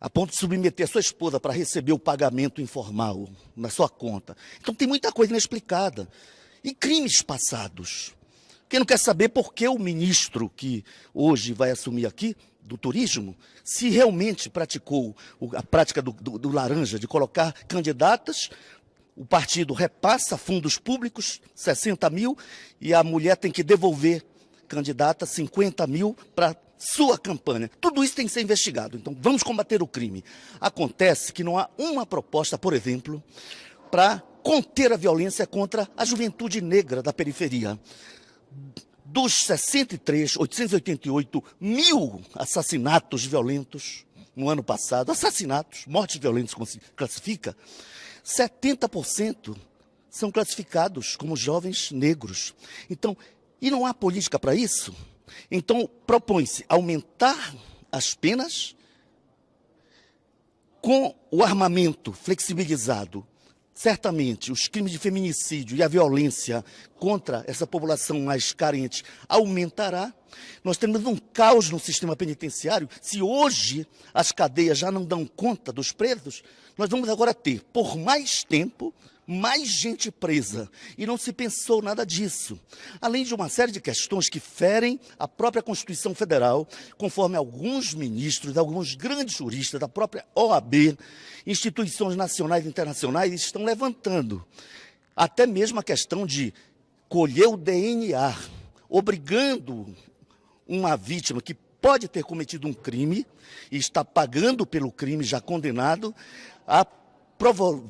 a ponto de submeter a sua esposa para receber o pagamento informal na sua conta. Então tem muita coisa inexplicada. E crimes passados. Quem não quer saber por que o ministro que hoje vai assumir aqui, do turismo, se realmente praticou a prática do laranja, de colocar candidatas, o partido repassa fundos públicos, 60 mil, e a mulher tem que devolver candidata 50 mil para sua campanha. Tudo isso tem que ser investigado. Então, vamos combater o crime. Acontece que não há uma proposta, por exemplo, para conter a violência contra a juventude negra da periferia. Dos 888 mil assassinatos violentos no ano passado, assassinatos, mortes violentas, como se classifica, 70% são classificados como jovens negros. Então, e não há política para isso? Então, propõe-se aumentar as penas com o armamento flexibilizado. Certamente, os crimes de feminicídio e a violência contra essa população mais carente aumentará. Nós temos um caos no sistema penitenciário. Se hoje as cadeias já não dão conta dos presos, nós vamos agora ter, por mais tempo, mais gente presa. E não se pensou nada disso. Além de uma série de questões que ferem a própria Constituição Federal, conforme alguns ministros, alguns grandes juristas da própria OAB, instituições nacionais e internacionais estão levantando. Até mesmo a questão de colher o DNA, obrigando uma vítima que pode ter cometido um crime e está pagando pelo crime já condenado a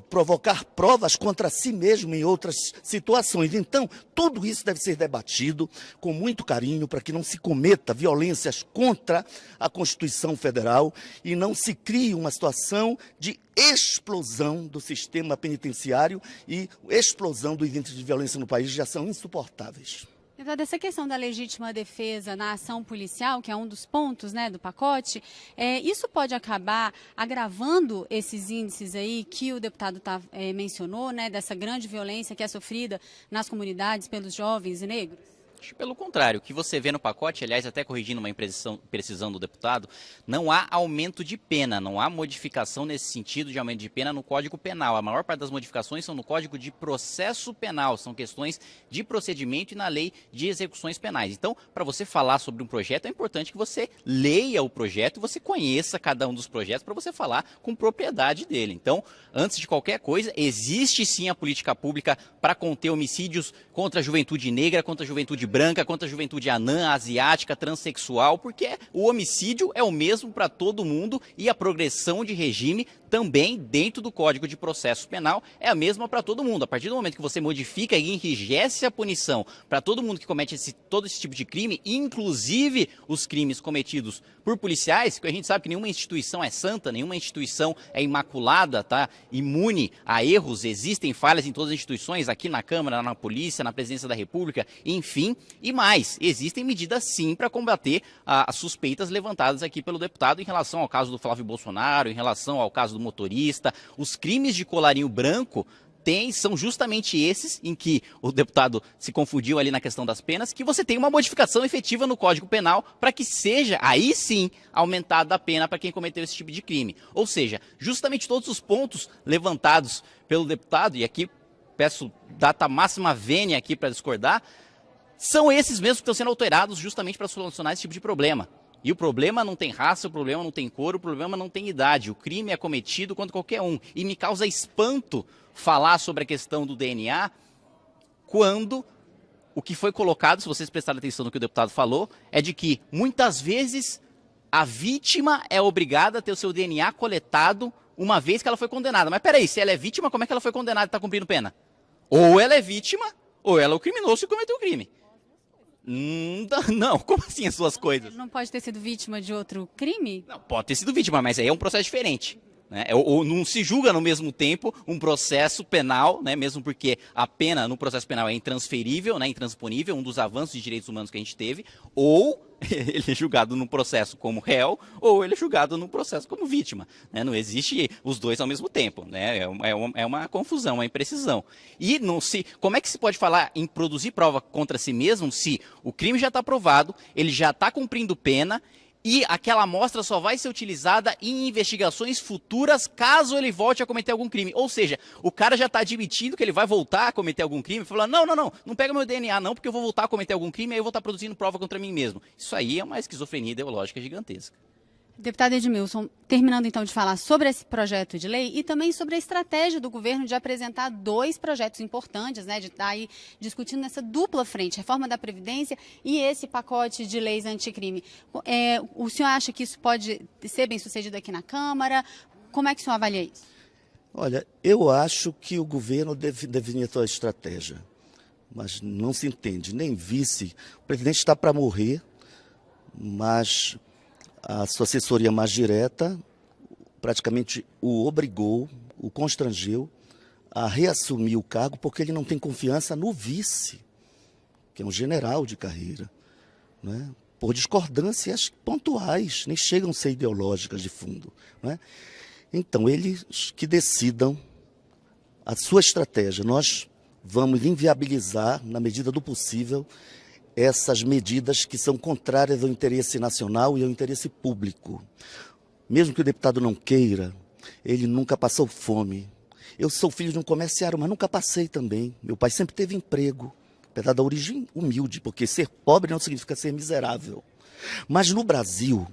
provocar provas contra si mesmo em outras situações. Então, tudo isso deve ser debatido com muito carinho para que não se cometa violências contra a Constituição Federal e não se crie uma situação de explosão do sistema penitenciário e explosão dos índices de violência no país, que já são insuportáveis. Deputado, essa questão da legítima defesa na ação policial, que é um dos pontos, né, do pacote, isso pode acabar agravando esses índices aí que o deputado mencionou, né, dessa grande violência que é sofrida nas comunidades pelos jovens negros? Pelo contrário, o que você vê no pacote, aliás, até corrigindo uma imprecisão do deputado, não há aumento de pena, não há modificação nesse sentido de aumento de pena no Código Penal. A maior parte das modificações são no Código de Processo Penal, são questões de procedimento e na lei de execuções penais. Então, para você falar sobre um projeto, é importante que você leia o projeto e você conheça cada um dos projetos para você falar com propriedade dele. Então, antes de qualquer coisa, existe sim a política pública para conter homicídios contra a juventude negra, contra a juventude branca, contra a juventude anã, asiática, transexual, porque o homicídio é o mesmo para todo mundo e a progressão de regime também dentro do Código de Processo Penal é a mesma para todo mundo. A partir do momento que você modifica e enrijece a punição para todo mundo que comete todo esse tipo de crime, inclusive os crimes cometidos por policiais, que a gente sabe que nenhuma instituição é santa, nenhuma instituição é imaculada, tá? Imune a erros, existem falhas em todas as instituições, aqui na Câmara, na Polícia, na Presidência da República, enfim. E mais, existem medidas sim para combater as suspeitas levantadas aqui pelo deputado em relação ao caso do Flávio Bolsonaro, em relação ao caso do motorista. Os crimes de colarinho branco são justamente esses em que o deputado se confundiu ali na questão das penas, que você tem uma modificação efetiva no Código Penal para que seja, aí sim, aumentada a pena para quem cometeu esse tipo de crime. Ou seja, justamente todos os pontos levantados pelo deputado, e aqui peço data máxima vênia aqui para discordar, são esses mesmos que estão sendo alterados justamente para solucionar esse tipo de problema. E o problema não tem raça, o problema não tem cor, o problema não tem idade. O crime é cometido contra qualquer um. E me causa espanto falar sobre a questão do DNA quando o que foi colocado, se vocês prestarem atenção no que o deputado falou, é de que muitas vezes a vítima é obrigada a ter o seu DNA coletado uma vez que ela foi condenada. Mas peraí, se ela é vítima, como é que ela foi condenada e está cumprindo pena? Ou ela é vítima, ou ela é o criminoso que cometeu o crime. Não, como assim as suas coisas? Não pode ter sido vítima de outro crime? Não, pode ter sido vítima, mas aí é um processo diferente. Né? Ou não se julga no mesmo tempo um processo penal, né? Mesmo porque a pena no processo penal é intransferível, né? Intransponível, um dos avanços de direitos humanos que a gente teve, ou ele é julgado no processo como réu, ou ele é julgado no processo como vítima. Né? Não existe os dois ao mesmo tempo. Né? É uma confusão, uma imprecisão. E como é que se pode falar em produzir prova contra si mesmo se o crime já está provado, ele já está cumprindo pena, E aquela amostra só vai ser utilizada em investigações futuras, caso ele volte a cometer algum crime. Ou seja, o cara já está admitindo que ele vai voltar a cometer algum crime, falando, não pega meu DNA não, porque eu vou voltar a cometer algum crime, aí eu vou estar produzindo prova contra mim mesmo. Isso aí é uma esquizofrenia ideológica gigantesca. Deputado Edmilson, terminando então de falar sobre esse projeto de lei e também sobre a estratégia do governo de apresentar 2 projetos importantes, né, de estar aí discutindo nessa dupla frente, reforma da Previdência e esse pacote de leis anticrime. O senhor acha que isso pode ser bem sucedido aqui na Câmara? Como é que o senhor avalia isso? Olha, eu acho que o governo deveria ter uma estratégia, mas não se entende, nem vice. O presidente está para morrer, mas a sua assessoria mais direta praticamente o obrigou, o constrangeu a reassumir o cargo porque ele não tem confiança no vice, que é um general de carreira, né? Por discordâncias pontuais, nem chegam a ser ideológicas de fundo, né? Então, eles que decidam a sua estratégia. Nós vamos inviabilizar, na medida do possível, essas medidas que são contrárias ao interesse nacional e ao interesse público. Mesmo que o deputado não queira, ele nunca passou fome. Eu sou filho de um comerciário, mas nunca passei também. Meu pai sempre teve emprego, apesar da origem humilde, porque ser pobre não significa ser miserável. Mas no Brasil,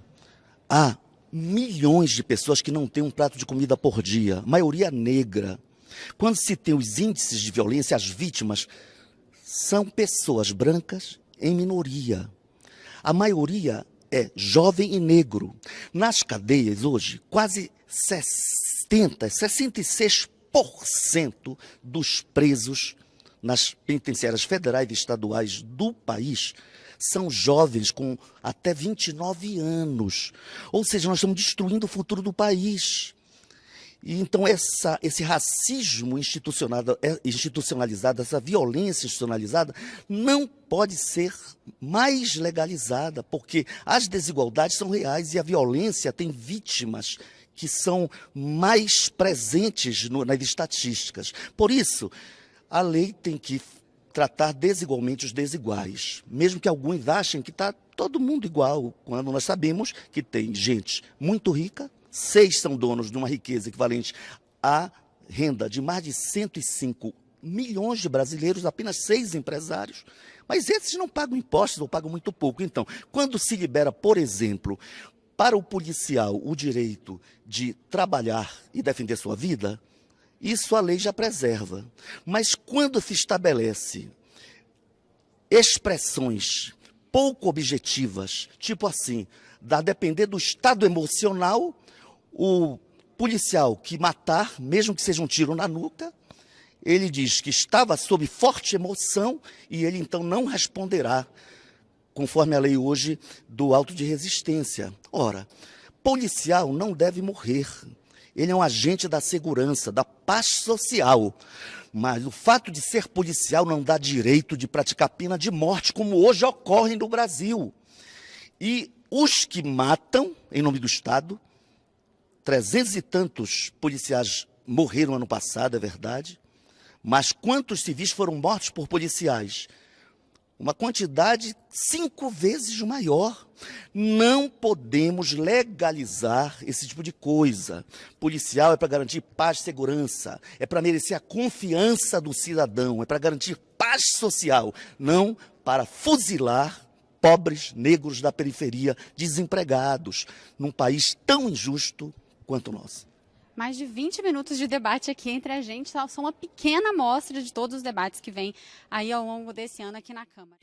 há milhões de pessoas que não têm um prato de comida por dia, maioria negra. Quando se tem os índices de violência, as vítimas são pessoas brancas em minoria. A maioria é jovem e negro. Nas cadeias hoje, quase 66% dos presos nas penitenciárias federais e estaduais do país são jovens com até 29 anos. Ou seja, nós estamos destruindo o futuro do país. E então esse racismo institucionalizado, essa violência institucionalizada não pode ser mais legalizada, porque as desigualdades são reais e a violência tem vítimas que são mais presentes nas estatísticas. Por isso, a lei tem que tratar desigualmente os desiguais, mesmo que alguns achem que está todo mundo igual, quando nós sabemos que tem gente muito rica, 6 são donos de uma riqueza equivalente à renda de mais de 105 milhões de brasileiros, apenas 6 empresários, mas esses não pagam impostos ou pagam muito pouco. Então, quando se libera, por exemplo, para o policial o direito de trabalhar e defender sua vida, isso a lei já preserva. Mas quando se estabelece expressões pouco objetivas, tipo assim, a depender do estado emocional, o policial que matar, mesmo que seja um tiro na nuca, ele diz que estava sob forte emoção e ele então não responderá, conforme a lei hoje do auto de resistência. Ora, policial não deve morrer. Ele é um agente da segurança, da paz social. Mas o fato de ser policial não dá direito de praticar pena de morte, como hoje ocorre no Brasil. E os que matam, em nome do Estado, 300 e tantos policiais morreram ano passado, é verdade, mas quantos civis foram mortos por policiais? Uma quantidade 5 vezes maior. Não podemos legalizar esse tipo de coisa. Policial é para garantir paz e segurança, é para merecer a confiança do cidadão, é para garantir paz social, não para fuzilar pobres negros da periferia, desempregados, num país tão injusto quanto o nosso. Mais de 20 minutos de debate aqui entre a gente, só uma pequena amostra de todos os debates que vêm aí ao longo desse ano aqui na Câmara.